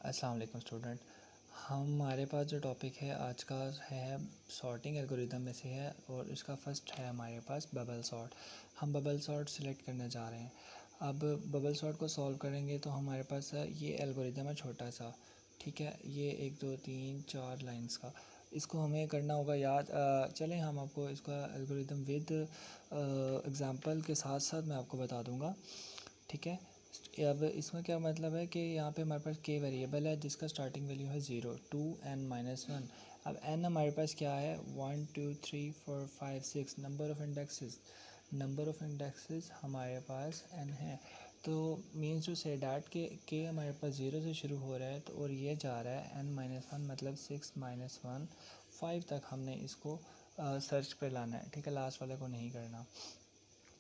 अस्सलाम वालेकुम स्टूडेंट। हमारे पास जो टॉपिक है आज का है सॉर्टिंग एल्गोरिदम में से है और इसका फर्स्ट है हमारे पास बबल सॉर्ट। हम बबल सॉर्ट सिलेक्ट करने जा रहे हैं। अब बबल सॉर्ट को सॉल्व करेंगे तो हमारे पास ये एल्गोरिदम है छोटा सा, ठीक है। ये 1 2 3 4 लाइंस का इसको हमें करना होगा याद। चलें हम आपको इसका एल्गोरिदम विद एग्ज़ाम्पल के साथ साथ मैं आपको बता दूंगा, ठीक है। अब इसमें क्या मतलब है कि यहाँ पे हमारे पास के वेरिएबल है जिसका स्टार्टिंग वैल्यू है 0 2 n-1। अब n हमारे पास क्या है 1 2 3 4 5 6 नंबर ऑफ़ इंडेक्सेस हमारे पास n है। तो मीन्स टू से डैट के हमारे पास 0 से शुरू हो रहा है तो और ये जा रहा है n-1 मतलब 6 - 1 5 तक हमने इसको सर्च पे लाना है, ठीक है। लास्ट वाले को नहीं करना।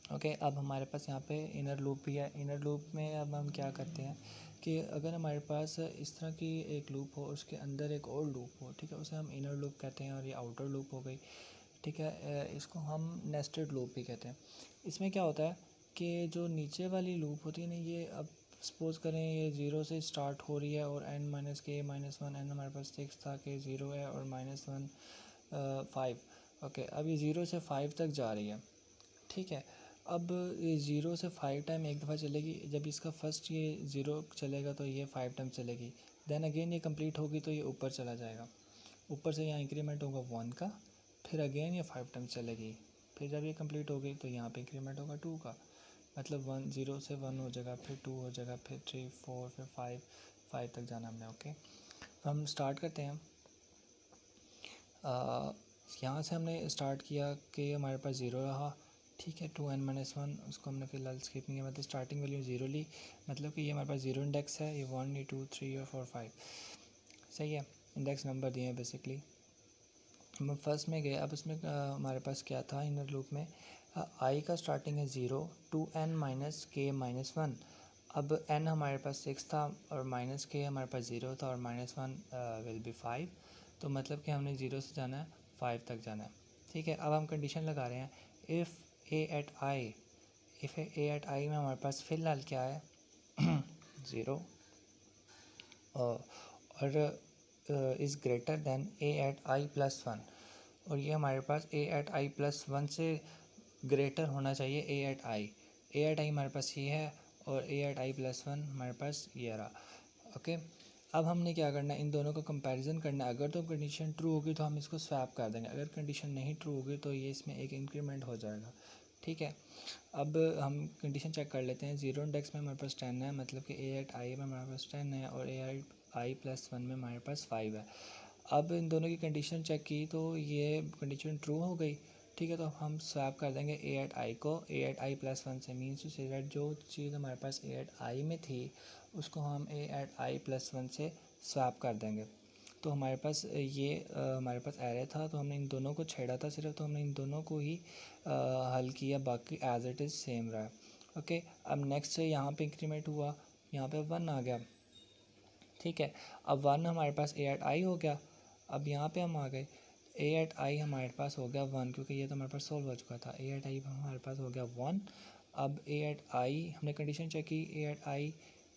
ओके अब हमारे पास यहाँ पे इनर लूप भी है। इनर लूप में अब हम क्या करते हैं कि अगर हमारे पास इस तरह की एक लूप हो उसके अंदर एक और लूप हो, ठीक है, उसे हम इनर लूप कहते हैं और ये आउटर लूप हो गई, ठीक है। इसको हम नेस्टेड लूप भी कहते हैं। इसमें क्या होता है कि जो नीचे वाली लूप होती है ना, ये अब सपोज़ करें ये 0 से स्टार्ट हो रही है और n-k-1 n हमारे पास 6 था कि 0 है और -1 5। ओके अब ये 0 से 5 तक जा रही है, ठीक है। अब ये 0 से 5 टाइम एक दफ़ा चलेगी। जब इसका फर्स्ट ये 0 चलेगा तो ये 5 टाइम चलेगी। देन अगेन ये कंप्लीट होगी तो ये ऊपर चला जाएगा। ऊपर से यहाँ इंक्रीमेंट होगा 1 का, फिर अगेन ये 5 टाइम चलेगी। फिर जब ये कंप्लीट हो गई तो यहाँ पे इंक्रीमेंट होगा 2 का, मतलब 1 0 से 1 हो जाएगा, फिर 2 हो जाएगा, फिर 3 4 फिर 5 तक जाना हमने। ओके हम स्टार्ट करते हैं। यहाँ से हमने स्टार्ट किया कि हमारे पास 0 रहा, ठीक है। 2n-1 उसको हमने फ़िलहाल स्किप नहीं किया, मतलब स्टार्टिंग वैल्यू 0 ली, मतलब कि ये हमारे पास 0 इंडेक्स है। ये 1 ये 2 3 और 4 5 सही है, इंडेक्स नंबर दिए हैं बेसिकली। हम फर्स्ट में गए। अब इसमें हमारे पास क्या था इनर लूप में, आई का स्टार्टिंग है 0 2n-k-1। अब n हमारे पास 6 था और माइनस के हमारे पास 0 था और -1 विल बी 5। तो मतलब कि हमने 0 से जाना है 5 तक जाना है, ठीक है। अब हम कंडीशन लगा रहे हैं इफ़ a एट आई में हमारे पास फ़िलहाल क्या है 0 और is greater than a at i+1। और ये हमारे पास a एट i+1 से ग्रेटर होना चाहिए a एट आई हमारे पास ये है और a एट i+1 हमारे पास ये रहा। ओके अब हमने क्या करना है, इन दोनों का कंपैरिजन करना है। अगर तो कंडीशन ट्रू होगी तो हम इसको स्वैप कर देंगे, अगर कंडीशन नहीं ट्रू होगी तो ये इसमें एक इंक्रीमेंट हो जाएगा, ठीक है। अब हम कंडीशन चेक कर लेते हैं। 0 इंडेक्स में हमारे पास 10 है, मतलब कि a एट आई में हमारे पास 10 है और a एट i+1 में हमारे पास 5 है। अब इन दोनों की कंडीशन चेक की तो ये कंडीशन ट्रू हो गई, ठीक है। तो हम स्वैप कर देंगे a एट आई को a एट i+1 से। मीन्स टू से दैट जो चीज़ हमारे पास a एट आई में थी उसको हम a एट i+1 से स्वैप कर देंगे। तो हमारे पास ये हमारे पास एरे था तो हमने इन दोनों को छेड़ा था सिर्फ, तो हमने इन दोनों को ही हल किया, बाकी एज इट इज़ सेम रहा। ओके अब नेक्स्ट से यहाँ पे इंक्रीमेंट हुआ, यहाँ पे 1 आ गया, ठीक है। अब 1 हमारे पास a एट आई हो गया। अब यहाँ पे हम आ गए a एट आई हमारे पास हो गया 1, क्योंकि ये तो हमारे पास सोल्व हो चुका था। a एट आई हमारे पास हो गया 1। अब a एट आई हमने कंडीशन चेक की a at I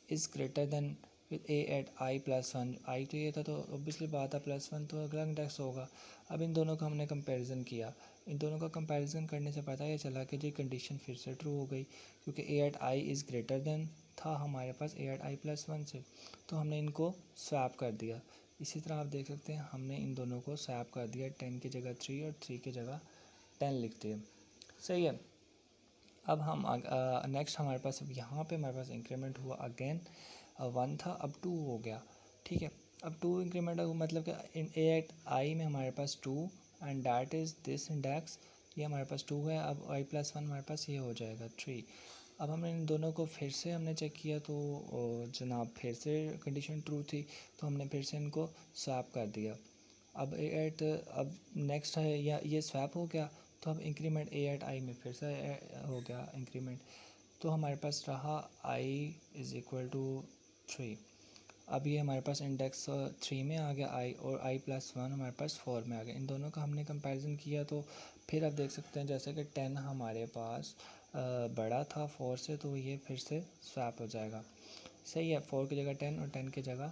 is greater than with a at i+1। I तो ये था तो ऑब्वियसली बात है +1 तो अगला इंडेक्स होगा। अब इन दोनों का हमने कंपैरिजन किया। इन दोनों का कंपैरिजन करने से पता ये चला कि जी कंडीशन फिर से ट्रू हो गई, क्योंकि a at I is greater than था हमारे पास a एट i+1 से, तो हमने इनको स्वैप कर दिया। इसी तरह आप देख सकते हैं हमने इन दोनों को स्वैप कर दिया, 10 की जगह 3 और 3 की जगह 10 लिख दिए, सही है। अब हम नेक्स्ट हमारे पास अब यहाँ पे हमारे पास इंक्रीमेंट हुआ अगेन 1 था, अब 2 हो गया, ठीक है। अब 2 इंक्रीमेंट हुआ मतलब कि इन a एट आई में हमारे पास 2 and that is this index, ये हमारे पास 2 है। अब i+1 हमारे पास ये हो जाएगा 3। अब हमने इन दोनों को फिर से हमने चेक किया तो जनाब फिर से कंडीशन ट्रू थी, तो हमने फिर से इनको स्वैप कर दिया। अब अब नेक्स्ट है या ये स्वैप हो गया तो अब इंक्रीमेंट a एट आई में फिर से हो गया इंक्रीमेंट, तो हमारे पास रहा i इज़ इक्वल टू 3। अब ये हमारे पास इंडेक्स 3 में आ गया i और i+1 हमारे पास 4 में आ गया। इन दोनों का हमने कंपैरिजन किया तो फिर आप देख सकते हैं जैसे कि 10 हमारे पास बड़ा था 4 से, तो ये फिर से स्वैप हो जाएगा, सही है। 4 की जगह 10 और 10 की जगह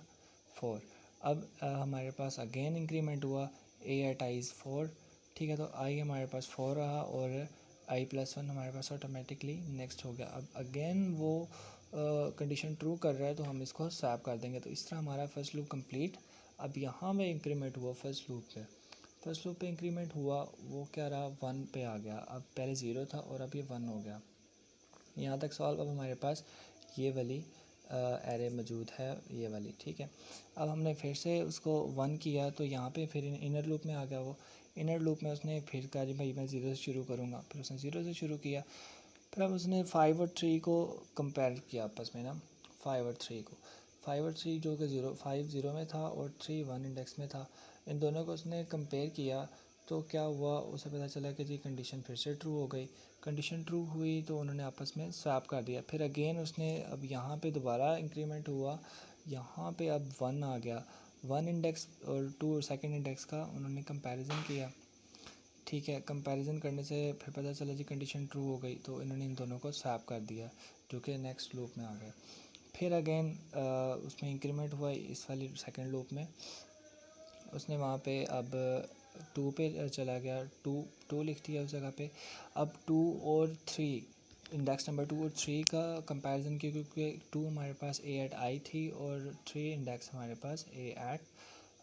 4। अब हमारे पास अगेन इंक्रीमेंट हुआ, ए एट आई इज़ 4, ठीक है। तो आई हमारे पास 4 रहा और आई प्लस 1 हमारे पास ऑटोमेटिकली नेक्स्ट हो गया। अब अगेन वो कंडीशन ट्रू कर रहा है तो हम इसको स्वैप कर देंगे। तो इस तरह हमारा फर्स्ट लूप कंप्लीट। अब यहाँ में इंक्रीमेंट हुआ फर्स्ट लूप पे इंक्रीमेंट हुआ, वो क्या रहा, 1 पे आ गया। अब पहले 0 था और अब ये 1 हो गया। यहाँ तक सॉल्व। अब हमारे पास ये वाली एरे मौजूद है, ये वाली, ठीक है। अब हमने फिर से उसको 1 किया तो यहाँ पे फिर इनर लूप में आ गया। वो इनर लूप में उसने फिर कहा जी भाई मैं 0 से शुरू करूँगा, फिर उसने 0 से शुरू किया। फिर अब उसने 5 और 3 को कंपेयर किया आपस में ना, 5 और 3 को, 5 और 3 जो कि 5 0 में था और 3 1 इंडेक्स में था, इन दोनों को उसने कंपेयर किया। तो क्या हुआ, उसे पता चला कि जी कंडीशन फिर से ट्रू हो गई। कंडीशन ट्रू हुई तो उन्होंने आपस में स्वैप कर दिया। फिर अगेन उसने अब यहाँ पे दोबारा इंक्रीमेंट हुआ, यहाँ पे अब 1 आ गया। 1 इंडेक्स और 2 और सेकंड इंडेक्स का उन्होंने कंपैरिजन किया, ठीक है। कंपैरिजन करने से फिर पता चला जी कंडीशन ट्रू हो गई, तो इन्होंने इन दोनों को स्वैप कर दिया जो कि नेक्स्ट लूप में आ गए। फिर अगेन उसमें इंक्रीमेंट हुआ इस वाली सेकंड लूप में, उसने वहाँ पे अब 2 पे चला गया, 2 लिख दिया उस जगह पे। अब 2 और 3 इंडेक्स नंबर 2 और 3 का कंपैरिजन किया, क्योंकि 2 हमारे पास ए एट आई थी और 3 इंडेक्स हमारे पास ए एट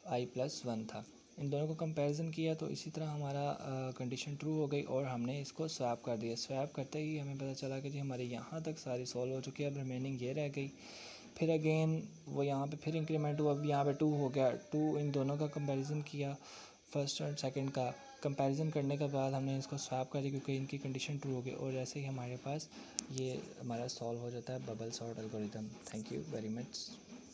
आई प्लस 1 था। इन दोनों को कंपैरिजन किया तो इसी तरह हमारा कंडीशन ट्रू हो गई और हमने इसको स्वैप कर दिया। स्वैप करते ही हमें पता चला कि जी हमारे यहाँ तक सारी सॉल्व हो चुकी है, अब रिमेनिंग ये रह गई। फिर अगेन वो यहाँ पे फिर इंक्रीमेंट हुआ, अब यहाँ पे 2 हो गया। 2 इन दोनों का कंपैरिजन किया, फर्स्ट और सेकंड का कंपैरिजन करने के बाद हमने इसको स्वैप कर दिया क्योंकि इनकी कंडीशन ट्रू हो गई, और जैसे ही हमारे पास ये हमारा सॉल्व हो जाता है bubble sort algorithm. Thank you very much.